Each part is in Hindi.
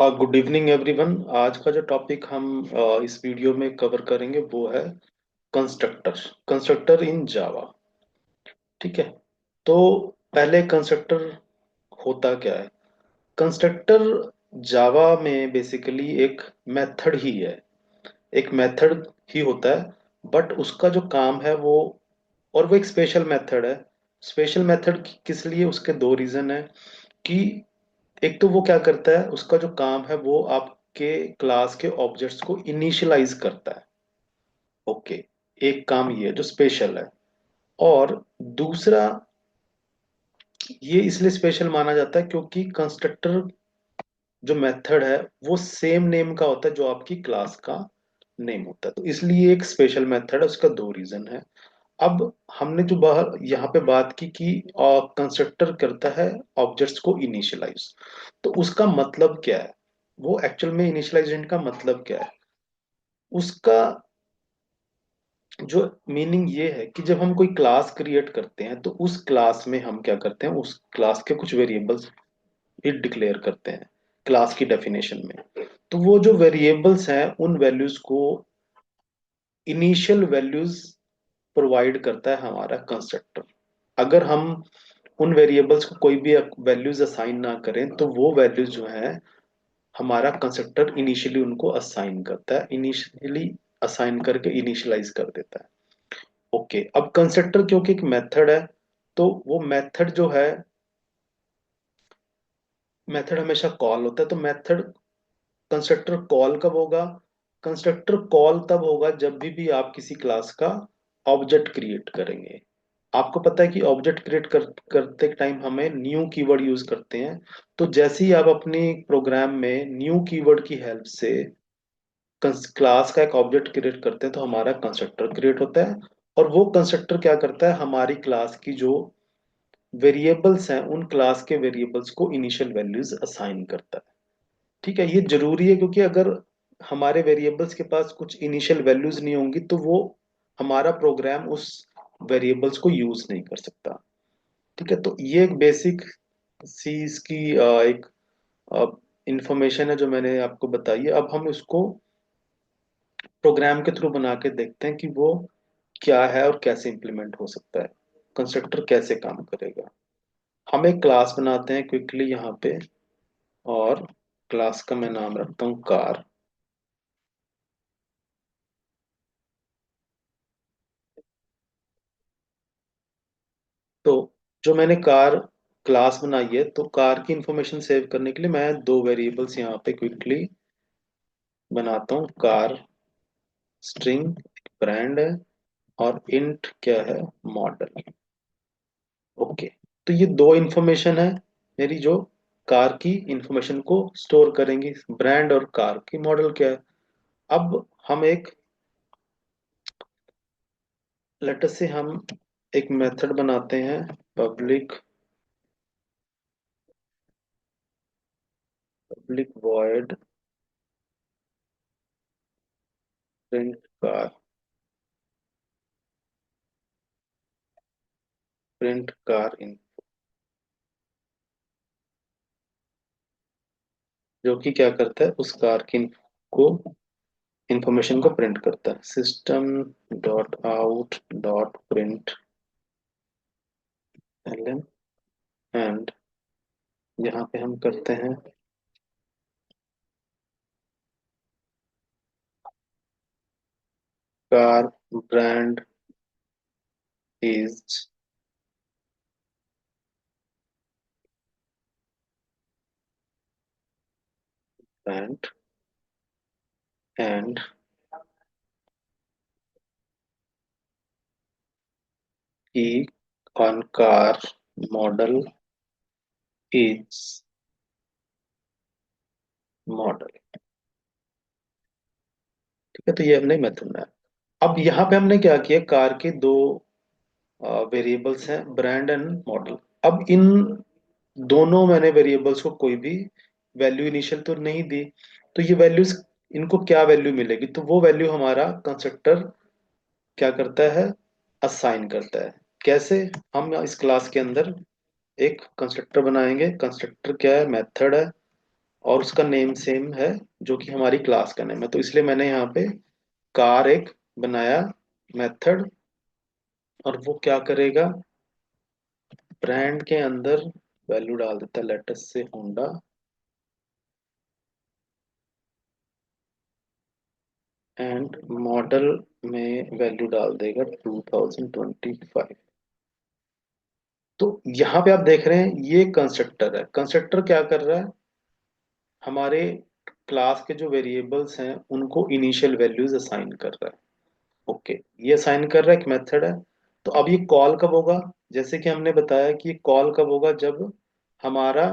Good evening everyone. आज का जो टॉपिक हम इस वीडियो में कवर करेंगे वो है कंस्ट्रक्टर। कंस्ट्रक्टर इन जावा। ठीक है। तो पहले कंस्ट्रक्टर होता क्या है? कंस्ट्रक्टर जावा में बेसिकली एक मेथड ही है। एक मेथड ही होता है, बट उसका जो काम है वो एक स्पेशल मेथड है। स्पेशल मेथड किस लिए? उसके दो रीजन है कि एक तो वो क्या करता है, उसका जो काम है वो आपके क्लास के ऑब्जेक्ट्स को इनिशियलाइज करता है। ओके। एक काम ये है जो स्पेशल है। और दूसरा, ये इसलिए स्पेशल माना जाता है क्योंकि कंस्ट्रक्टर जो मेथड है वो सेम नेम का होता है जो आपकी क्लास का नेम होता है, तो इसलिए एक स्पेशल मेथड है। उसका दो रीजन है। अब हमने जो बाहर यहाँ पे बात की कि कंस्ट्रक्टर करता है ऑब्जेक्ट्स को इनिशियलाइज, तो उसका मतलब क्या है? वो एक्चुअल में इनिशियलाइजेशन का मतलब क्या है? उसका जो मीनिंग ये है कि जब हम कोई क्लास क्रिएट करते हैं तो उस क्लास में हम क्या करते हैं, उस क्लास के कुछ वेरिएबल्स भी डिक्लेयर करते हैं क्लास की डेफिनेशन में। तो वो जो वेरिएबल्स हैं उन वैल्यूज को इनिशियल वैल्यूज प्रोवाइड करता है हमारा कंस्ट्रक्टर। अगर हम उन वेरिएबल्स को कोई भी वैल्यूज असाइन ना करें तो वो वैल्यूज जो है हमारा कंस्ट्रक्टर इनिशियली उनको असाइन करता है, इनिशियली असाइन करके इनिशियलाइज कर देता है। ओके। अब कंस्ट्रक्टर क्योंकि एक मेथड है, तो वो मेथड जो है, मेथड हमेशा कॉल होता है। तो मेथड कंस्ट्रक्टर कॉल कब होगा? कंस्ट्रक्टर कॉल तब होगा जब भी आप किसी क्लास का ऑब्जेक्ट क्रिएट करेंगे। आपको पता है कि ऑब्जेक्ट क्रिएट करते टाइम हमें न्यू कीवर्ड यूज करते हैं। तो जैसे ही आप अपनी प्रोग्राम में न्यू कीवर्ड की हेल्प से क्लास का एक ऑब्जेक्ट क्रिएट करते हैं तो हमारा कंस्ट्रक्टर क्रिएट होता है। और वो कंस्ट्रक्टर क्या करता है, हमारी क्लास की जो वेरिएबल्स हैं उन क्लास के वेरिएबल्स को इनिशियल वैल्यूज असाइन करता है। ठीक है, ये जरूरी है क्योंकि अगर हमारे वेरिएबल्स के पास कुछ इनिशियल वैल्यूज नहीं होंगी तो वो हमारा प्रोग्राम उस वेरिएबल्स को यूज नहीं कर सकता। ठीक है, तो ये एक बेसिक सी इसकी एक इंफॉर्मेशन है जो मैंने आपको बताई है। अब हम इसको प्रोग्राम के थ्रू बना के देखते हैं कि वो क्या है और कैसे इंप्लीमेंट हो सकता है, कंस्ट्रक्टर कैसे काम करेगा। हम एक क्लास बनाते हैं क्विकली यहाँ पे, और क्लास का मैं नाम रखता हूँ कार। तो जो मैंने कार क्लास बनाई है, तो कार की इंफॉर्मेशन सेव करने के लिए मैं दो वेरिएबल्स यहाँ पे क्विकली बनाता हूँ। कार स्ट्रिंग ब्रांड है, और इंट क्या है, मॉडल। ओके। तो ये दो इंफॉर्मेशन है मेरी जो कार की इंफॉर्मेशन को स्टोर करेंगी, ब्रांड और कार की मॉडल क्या है। अब हम एक लेटर से हम एक मेथड बनाते हैं, public public void print car. Print car in, जो कि क्या करता है, उस कार की को इंफॉर्मेशन को प्रिंट करता है। System dot out dot print L and यहाँ पे हम करते हैं car brand is brand and key on car model is model. ठीक है, तो ये हमने मेथड बनाया। अब यहाँ पे हमने क्या किया, कार के दो वेरिएबल्स हैं, ब्रांड एंड मॉडल। अब इन दोनों मैंने वेरिएबल्स को कोई भी वैल्यू इनिशियल तो नहीं दी, तो ये वैल्यूज, इनको क्या वैल्यू मिलेगी, तो वो वैल्यू हमारा कंस्ट्रक्टर क्या करता है, असाइन करता है। कैसे? हम इस क्लास के अंदर एक कंस्ट्रक्टर बनाएंगे। कंस्ट्रक्टर क्या है, मेथड है। और उसका नेम सेम है जो कि हमारी क्लास का नेम है, तो इसलिए मैंने यहाँ पे कार एक बनाया मेथड। और वो क्या करेगा, ब्रांड के अंदर वैल्यू डाल देता है, लेटेस्ट से होंडा, एंड मॉडल में वैल्यू डाल देगा 2025। तो यहाँ पे आप देख रहे हैं ये कंस्ट्रक्टर है। कंस्ट्रक्टर क्या कर रहा है, हमारे क्लास के जो वेरिएबल्स हैं उनको इनिशियल वैल्यूज असाइन कर रहा है। ओके, ये असाइन कर रहा है, एक मेथड है। तो अब ये कॉल कब होगा, जैसे कि हमने बताया कि ये कॉल कब होगा, जब हमारा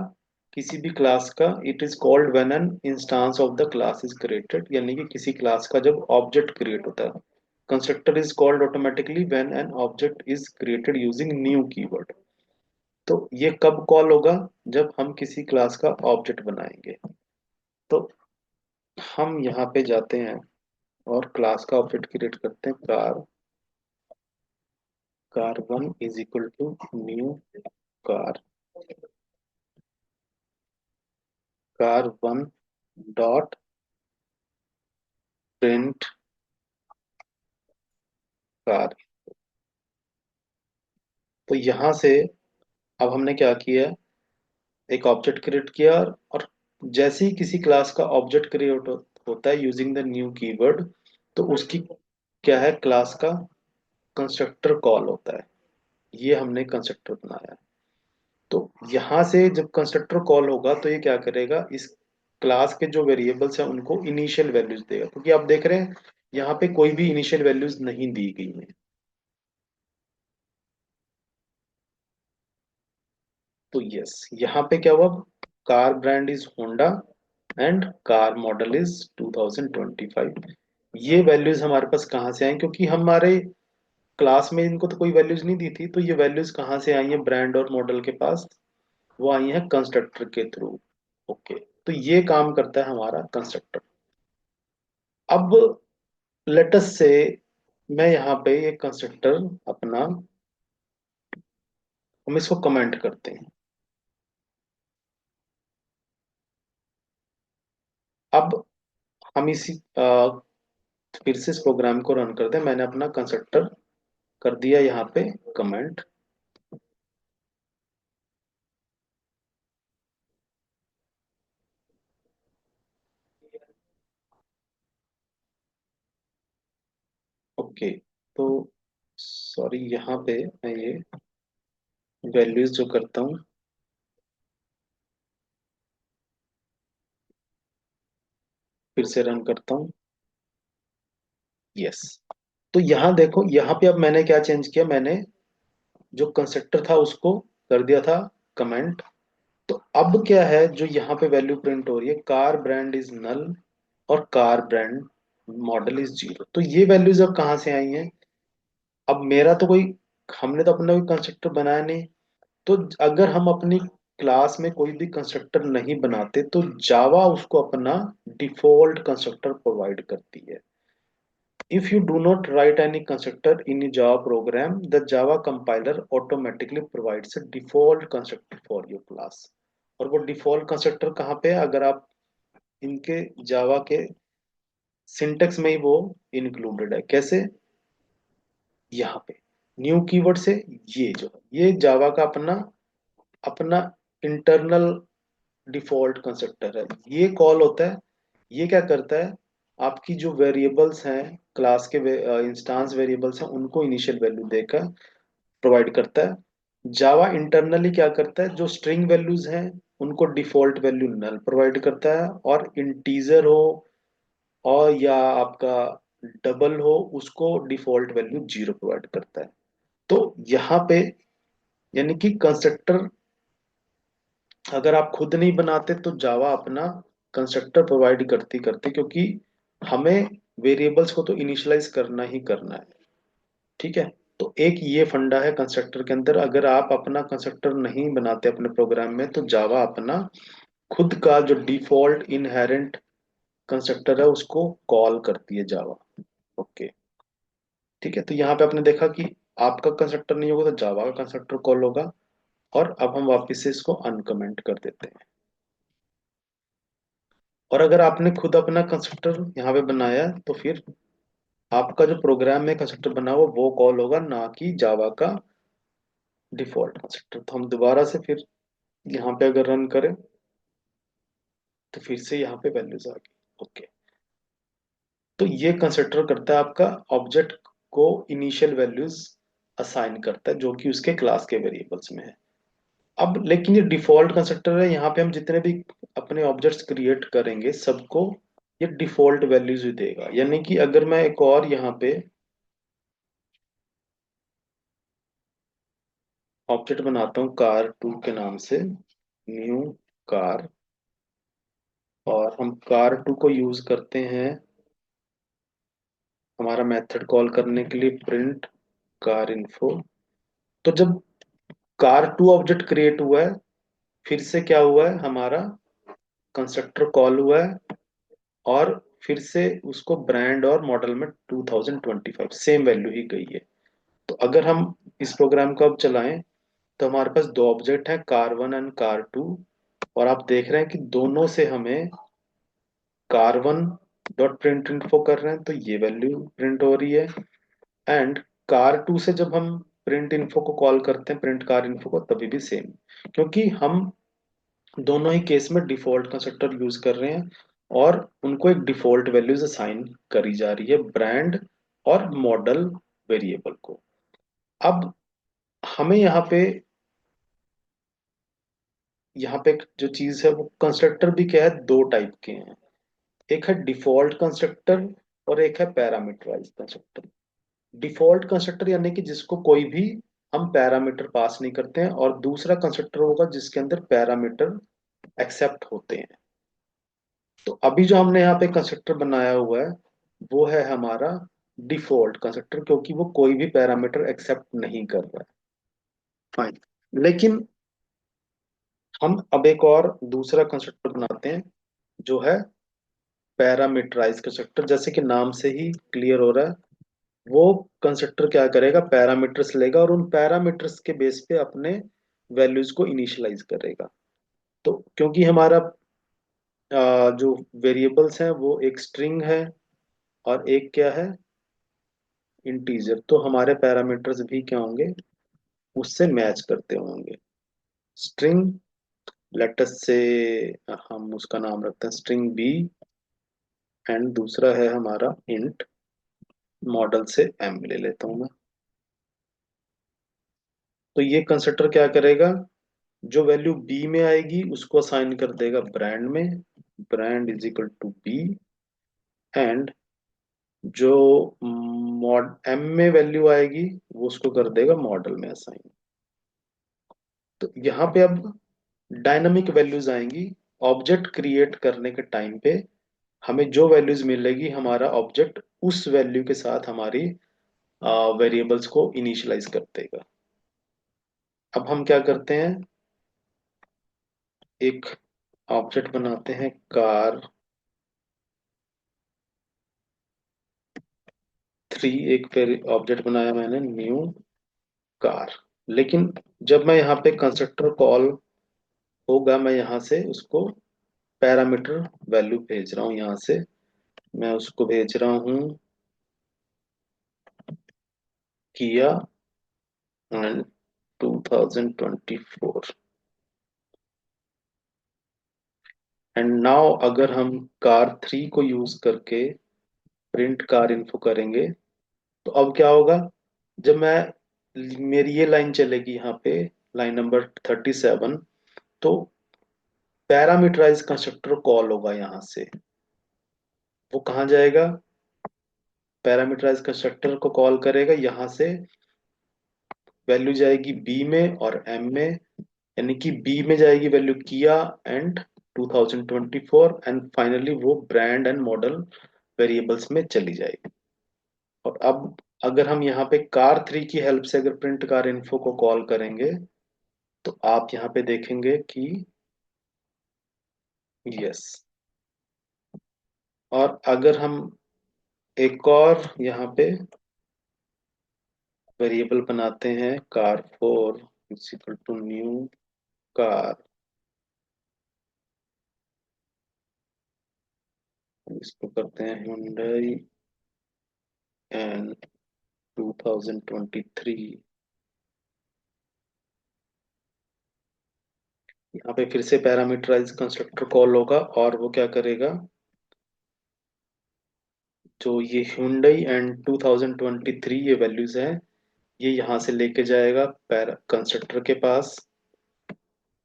किसी भी क्लास का, it is called when an instance of the class is created, यानी कि किसी क्लास का जब ऑब्जेक्ट क्रिएट होता है। Constructor is called automatically when an object is created using new keyword. तो ये कब कॉल होगा, जब हम किसी क्लास का ऑब्जेक्ट बनाएंगे। तो हम यहाँ पे जाते हैं और क्लास का ऑब्जेक्ट क्रिएट करते हैं, car, car 1 is equal to new car, car 1 dot print car. तो यहाँ से अब हमने क्या किया, एक ऑब्जेक्ट क्रिएट किया, और जैसे ही किसी क्लास का ऑब्जेक्ट क्रिएट होता है यूजिंग द न्यू कीवर्ड, तो उसकी क्या है, क्लास का कंस्ट्रक्टर कॉल होता है। ये हमने कंस्ट्रक्टर बनाया है। तो यहाँ से जब कंस्ट्रक्टर कॉल होगा तो ये क्या करेगा, इस क्लास के जो वेरिएबल्स हैं उनको इनिशियल वैल्यूज देगा, क्योंकि आप देख रहे हैं यहाँ पे कोई भी इनिशियल वैल्यूज नहीं दी गई है। तो यस, यहाँ पे क्या हुआ, car brand is Honda and car model is 2025। ये वैल्यूज हमारे पास कहाँ से आई, क्योंकि हमारे क्लास में इनको तो कोई वैल्यूज नहीं दी थी, तो ये वैल्यूज कहाँ से आई है ब्रांड और मॉडल के पास, वो आई है कंस्ट्रक्टर के थ्रू। ओके, तो ये काम करता है हमारा कंस्ट्रक्टर। अब लेटस से मैं यहाँ पे ये कंस्ट्रक्टर अपना, हम इसको कमेंट करते हैं। अब हम इसी फिर से इस प्रोग्राम को रन करते हैं। मैंने अपना कंस्ट्रक्टर कर दिया यहाँ पे कमेंट। ओके, तो सॉरी, यहाँ पे मैं ये वैल्यूज जो करता हूँ, फिर से रन करता हूँ। यस, तो यहाँ देखो, यहाँ पे अब मैंने क्या चेंज किया, मैंने जो कंस्ट्रक्टर था उसको कर दिया था कमेंट। तो अब क्या है, जो यहाँ पे वैल्यू प्रिंट हो रही है, कार ब्रांड इज नल और कार ब्रांड मॉडल इज 0। तो ये वैल्यूज अब कहाँ से आई हैं, अब मेरा तो कोई, हमने तो अपना कोई कंस्ट्रक्टर बनाया नहीं। तो अगर हम अपनी क्लास में कोई भी कंस्ट्रक्टर नहीं बनाते तो जावा उसको अपना डिफॉल्ट कंस्ट्रक्टर प्रोवाइड करती है। If you do not write any constructor in a Java program, the Java compiler automatically provides a default constructor for your class। और वो डिफॉल्ट कंस्ट्रक्टर कहाँ पे है, अगर आप इनके जावा के सिंटेक्स में ही वो इंक्लूडेड है। कैसे, यहाँ पे न्यू कीवर्ड से, ये जो ये जावा का अपना अपना इंटरनल डिफॉल्ट कंस्ट्रक्टर है, ये कॉल होता है। ये क्या करता है, आपकी जो वेरिएबल्स हैं, क्लास के इंस्टांस वेरिएबल्स हैं, उनको इनिशियल वैल्यू देकर प्रोवाइड करता है। जावा इंटरनली क्या करता है, जो स्ट्रिंग वैल्यूज हैं उनको डिफॉल्ट वैल्यू नल प्रोवाइड करता है, और इंटीजर हो और या आपका डबल हो, उसको डिफॉल्ट वैल्यू 0 प्रोवाइड करता है। तो यहाँ पे यानी कि कंस्ट्रक्टर अगर आप खुद नहीं बनाते तो जावा अपना कंस्ट्रक्टर प्रोवाइड करती करती, क्योंकि हमें वेरिएबल्स को तो इनिशियलाइज करना ही करना है। ठीक है, तो एक ये फंडा है कंस्ट्रक्टर के अंदर। अगर आप अपना कंस्ट्रक्टर नहीं बनाते अपने प्रोग्राम में तो जावा अपना खुद का जो डिफॉल्ट इनहेरेंट कंस्ट्रक्टर है उसको कॉल करती है जावा। ओके, ठीक है, तो यहाँ पे आपने देखा कि आपका कंस्ट्रक्टर नहीं होगा तो जावा का कंस्ट्रक्टर कॉल होगा। और अब हम वापस से इसको अनकमेंट कर देते हैं। और अगर आपने खुद अपना कंस्ट्रक्टर यहाँ पे बनाया है, तो फिर आपका जो प्रोग्राम में कंस्ट्रक्टर बना हुआ वो कॉल होगा, ना कि जावा का डिफॉल्ट कंस्ट्रक्टर। तो हम दोबारा से फिर यहाँ पे अगर रन करें तो फिर से यहाँ पे वैल्यूज आ गई। ओके। तो ये कंसिडर करता है आपका ऑब्जेक्ट को इनिशियल वैल्यूज असाइन करता है जो कि उसके क्लास के वेरिएबल्स में है। अब लेकिन ये डिफॉल्ट कंस्ट्रक्टर है, यहाँ पे हम जितने भी अपने ऑब्जेक्ट्स क्रिएट करेंगे सबको ये डिफॉल्ट वैल्यूज ही देगा। यानी कि अगर मैं एक और यहाँ पे ऑब्जेक्ट बनाता हूँ कार टू के नाम से, न्यू कार, और हम कार टू को यूज करते हैं हमारा मेथड कॉल करने के लिए, प्रिंट कार इन्फो। तो जब कार टू ऑब्जेक्ट क्रिएट हुआ है, फिर से क्या हुआ है, हमारा कंस्ट्रक्टर कॉल हुआ है, और फिर से उसको ब्रांड और मॉडल में 2025 सेम वैल्यू ही गई है। तो अगर हम इस प्रोग्राम को अब चलाएं तो हमारे पास दो ऑब्जेक्ट हैं, car one and car two, और आप देख रहे हैं कि दोनों से हमें car one dot print info कर रहे हैं तो ये वैल्यू प्रिंट हो रही है, एंड कार टू से जब हम प्रिंट इन्फो को कॉल करते हैं, प्रिंट कार इन्फो को, तभी भी सेम, क्योंकि हम दोनों ही केस में डिफॉल्ट कंस्ट्रक्टर यूज कर रहे हैं और उनको एक डिफॉल्ट वैल्यूज असाइन करी जा रही है ब्रांड और मॉडल वेरिएबल को। अब हमें यहाँ पे जो चीज है वो, कंस्ट्रक्टर भी क्या है, दो टाइप के हैं। एक है डिफॉल्ट कंस्ट्रक्टर और एक है पैरामीटराइज कंस्ट्रक्टर। डिफॉल्ट कंस्ट्रक्टर यानी कि जिसको कोई भी हम पैरामीटर पास नहीं करते हैं, और दूसरा कंस्ट्रक्टर होगा जिसके अंदर पैरामीटर एक्सेप्ट होते हैं। तो अभी जो हमने यहाँ पे कंस्ट्रक्टर बनाया हुआ है वो है हमारा डिफॉल्ट कंस्ट्रक्टर, क्योंकि वो कोई भी पैरामीटर एक्सेप्ट नहीं कर रहा है। फाइन। लेकिन हम अब एक और दूसरा कंस्ट्रक्टर बनाते हैं जो है पैरामीटराइज कंस्ट्रक्टर। जैसे कि नाम से ही क्लियर हो रहा है, वो कंस्ट्रक्टर क्या करेगा, पैरामीटर्स लेगा और उन पैरामीटर्स के बेस पे अपने वैल्यूज को इनिशियलाइज करेगा। तो क्योंकि हमारा जो वेरिएबल्स हैं वो एक स्ट्रिंग है और एक क्या है, इंटीजर, तो हमारे पैरामीटर्स भी क्या होंगे, उससे मैच करते होंगे। स्ट्रिंग, लेटस से हम उसका नाम रखते हैं स्ट्रिंग बी, एंड दूसरा है हमारा इंट, मॉडल से एम ले लेता हूं मैं। तो ये कंस्ट्रक्टर क्या करेगा, जो वैल्यू बी में आएगी उसको असाइन कर देगा ब्रांड में, brand is equal to B, and जो मॉड एम में वैल्यू आएगी वो उसको कर देगा मॉडल में असाइन। तो यहाँ पे अब डायनामिक वैल्यूज आएंगी। ऑब्जेक्ट क्रिएट करने के टाइम पे हमें जो वैल्यूज मिलेगी, हमारा ऑब्जेक्ट उस वैल्यू के साथ हमारी वेरिएबल्स को इनिशियलाइज कर देगा। अब हम क्या करते हैं, एक ऑब्जेक्ट बनाते हैं कार थ्री, एक फिर ऑब्जेक्ट बनाया मैंने न्यू कार। लेकिन जब मैं यहाँ पे कंस्ट्रक्टर कॉल होगा, मैं यहाँ से उसको पैरामीटर वैल्यू भेज रहा हूँ, यहाँ से मैं उसको भेज रहा हूँ किया एंड 2024। एंड नाउ अगर हम कार थ्री को यूज करके प्रिंट कार इन्फो करेंगे तो अब क्या होगा, जब मैं मेरी ये लाइन चलेगी यहाँ पे, लाइन नंबर 37, तो पैरामीटराइज कंस्ट्रक्टर कॉल होगा यहाँ से। वो कहाँ जाएगा, पैरामीटराइज कंस्ट्रक्टर को कॉल करेगा यहाँ से, वैल्यू जाएगी बी में और एम में, यानी कि बी में जाएगी वैल्यू किया एंड 2024, एंड फाइनली वो ब्रांड एंड मॉडल वेरिएबल्स में चली जाएगी। और अब अगर हम यहाँ पे कार थ्री की हेल्प से अगर प्रिंट कार इन्फो को कॉल करेंगे तो आप यहाँ पे देखेंगे कि यस। और अगर हम एक और यहाँ पे वेरिएबल बनाते हैं car four is equal to new car, इसको करते हैं Hyundai एंड 2023। यहाँ पे फिर से पैरामीटराइज कंस्ट्रक्टर कॉल होगा और वो क्या करेगा, जो ये Hyundai एंड 2023 ये वैल्यूज हैं, ये यहाँ से लेके जाएगा पैरा कंस्ट्रक्टर के पास,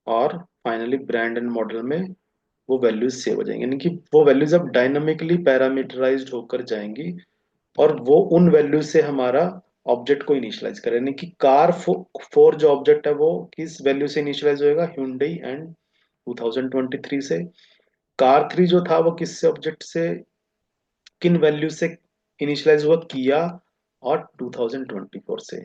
और फाइनली ब्रांड एंड मॉडल में वो वैल्यूज सेव हो जाएंगी, यानी कि वो वैल्यूज अब डायनामिकली पैरामीटराइज्ड होकर जाएंगी, और वो उन वैल्यूज से हमारा ऑब्जेक्ट को इनिशियलाइज करें, यानी कि कार फोर जो ऑब्जेक्ट है वो किस वैल्यू से इनिशियलाइज होएगा, Hyundai एंड 2023 से। कार थ्री जो था वो किस ऑब्जेक्ट से, किन वैल्यू से इनिशियलाइज हुआ, किया और 2024 से।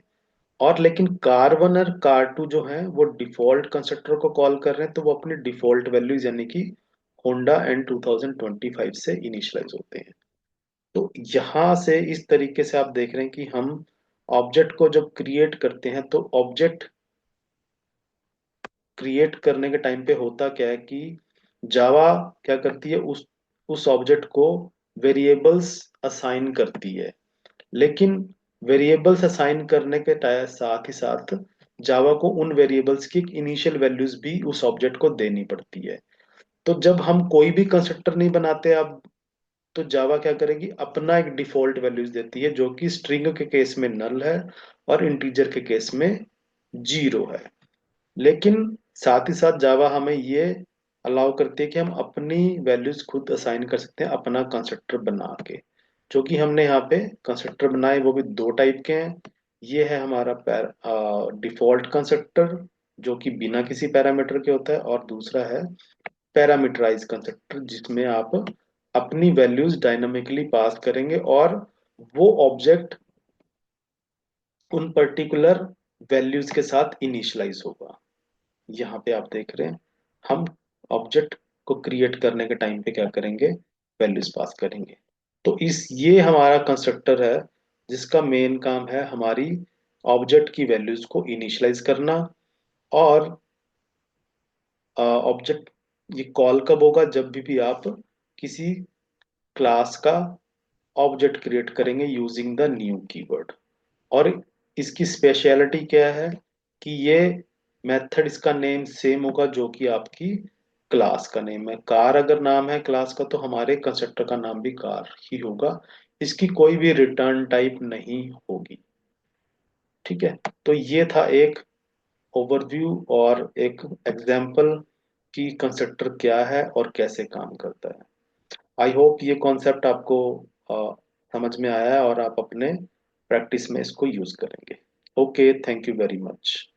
और लेकिन कार वन और कार टू जो है वो डिफॉल्ट कंस्ट्रक्टर को कॉल कर रहे हैं, तो वो अपने डिफॉल्ट वैल्यूज यानी कि होंडा एंड 2025 से इनिशियलाइज होते हैं। तो यहाँ से इस तरीके से आप देख रहे हैं कि हम ऑब्जेक्ट को जब क्रिएट करते हैं, तो ऑब्जेक्ट क्रिएट करने के टाइम पे होता क्या है कि जावा क्या करती है, उस ऑब्जेक्ट को वेरिएबल्स असाइन करती है। लेकिन वेरिएबल्स असाइन करने के साथ ही साथ जावा को उन वेरिएबल्स की इनिशियल वैल्यूज भी उस ऑब्जेक्ट को देनी पड़ती है। तो जब हम कोई भी कंस्ट्रक्टर नहीं बनाते अब, तो जावा क्या करेगी, अपना एक डिफॉल्ट वैल्यूज देती है, जो कि स्ट्रिंग के केस में नल है और इंटीजर के केस में जीरो है। लेकिन साथ ही साथ जावा हमें ये अलाउ करती है कि हम अपनी वैल्यूज खुद असाइन कर सकते हैं अपना कंस्ट्रक्टर बना के। जो कि हमने यहाँ पे कंस्ट्रक्टर बनाए वो भी दो टाइप के हैं। ये है हमारा डिफॉल्ट कंस्ट्रक्टर, जो कि बिना किसी पैरामीटर के होता है, और दूसरा है पैरामीटराइज कंस्ट्रक्टर, जिसमें आप अपनी वैल्यूज डायनामिकली पास करेंगे और वो ऑब्जेक्ट उन पर्टिकुलर वैल्यूज के साथ इनिशियलाइज होगा। यहाँ पे आप देख रहे हैं, हम ऑब्जेक्ट को क्रिएट करने के टाइम पे क्या करेंगे, वैल्यूज पास करेंगे। तो इस ये हमारा कंस्ट्रक्टर है, जिसका मेन काम है हमारी ऑब्जेक्ट की वैल्यूज को इनिशियलाइज करना। और ऑब्जेक्ट ये कॉल कब होगा, जब भी आप किसी क्लास का ऑब्जेक्ट क्रिएट करेंगे यूजिंग द न्यू कीवर्ड। और इसकी स्पेशलिटी क्या है कि ये मेथड, इसका नेम सेम होगा जो कि आपकी क्लास का नेम है। कार अगर नाम है क्लास का, तो हमारे कंस्ट्रक्टर का नाम भी कार ही होगा। इसकी कोई भी रिटर्न टाइप नहीं होगी। ठीक है। तो ये था एक ओवरव्यू और एक एग्जाम्पल कि कंस्ट्रक्टर क्या है और कैसे काम करता है। आई होप ये कॉन्सेप्ट आपको समझ में आया है और आप अपने प्रैक्टिस में इसको यूज करेंगे। Okay, thank you very much.